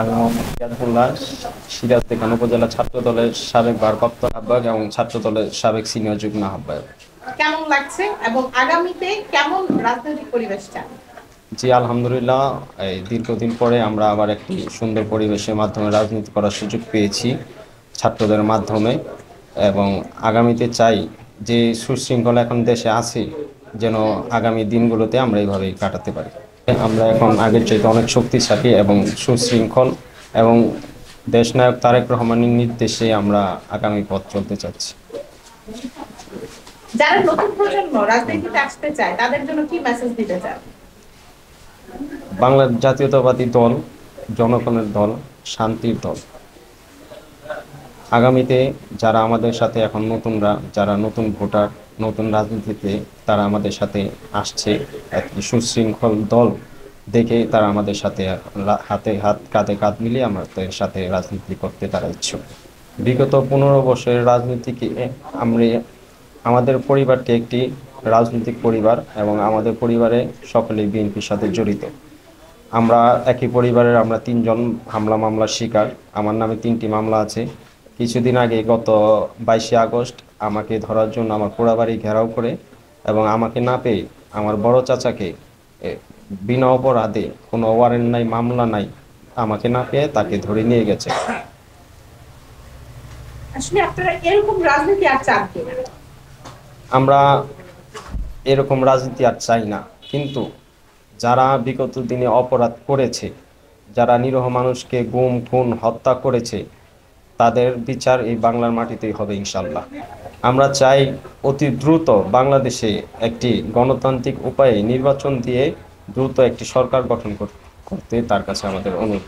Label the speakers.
Speaker 1: আমি মোহাম্মদ সিরাজুল্লাহ, সিরাজ দেখান উপজেলা ছাত্র দলের সাবেক ভারপ্রাপ্ত আহ্বায়ক এবং ছাত্র দলের সাবেক সিনিয়র যুগ্ম আহ্বায়ক।
Speaker 2: কেমন লাগছে এবং আগামীতে কেমন রাজনৈতিক পরিবেশ চান?
Speaker 1: জি আলহামদুলিল্লাহ, এই দীর্ঘদিন পরে আমরা আবার একটি সুন্দর পরিবেশের মাধ্যমে রাজনীতি করার সুযোগ পেয়েছি ছাত্রদের মাধ্যমে। এবং আগামীতে চাই যে সুশৃঙ্খলা এখন দেশে আছে যেন আগামী দিনগুলোতে আমরা এইভাবেই কাটাতে পারি। আমরা এখন আগের চাইতে অনেক শক্তিশালী এবং সুশৃঙ্খল, এবং দেশনায়ক তারেক রহমানের নির্দেশে আমরা আগামী পথ চলতে চাচ্ছি।
Speaker 2: যারা নতুন প্রজন্ম রাজনীতিতে আসতে চায় তাদের জন্য কি মেসেজ দিতে চান?
Speaker 1: বাংলার জাতীয়তাবাদী দল জনগণের দল, শান্তির দল। আগামীতে যারা আমাদের সাথে এখন নতুনরা, যারা নতুন ভোটার, নতুন রাজনীতিতে তারা আমাদের সাথে আসছে, একটি সুশৃঙ্খল দল দেখে তারা আমাদের সাথে হাতে হাত কাঁধে কাঁধ মিলিয়ে আমাদের সাথে রাজনীতি করতে তারা ইচ্ছুক। বিগত 15 বছরের রাজনীতিকে আমরা, আমাদের পরিবারটি একটি রাজনৈতিক পরিবার এবং আমাদের পরিবারে সকলেই বিএনপির সাথে জড়িত। আমরা একই পরিবারের, আমরা 3জন হামলা মামলার শিকার। আমার নামে 3টি মামলা আছে। কিছুদিন আগে গত 22শে আগস্ট আমাকে ধরার জন্য আমার পোড়াবাড়ি ঘেরাও করে এবং আমাকে না পেয়ে আমার বড় চাচাকে বিনা অপরাধে, কোনো ওয়ারেন্ট নাই, মামলা নাই, আমাকে না পেয়ে তাকে ধরে নিয়ে গেছে।
Speaker 2: আসলে আপনারা এরকম রাজনীতি আর চান কিনা?
Speaker 1: আমরা এরকম রাজনীতি আর চাই না, কিন্তু যারা বিগত দিনে অপরাধ করেছে, যারা নিরীহ মানুষকে গুম খুন হত্যা করেছে, তাদের বিচার এই বাংলার মাটিতেই হবে ইনশাল্লাহ। আমরা চাই অতি দ্রুত বাংলাদেশে একটি গণতান্ত্রিক উপায়ে নির্বাচন দিয়ে দ্রুত একটি সরকার গঠন করতে তার কাছে আমাদের অনুরোধ।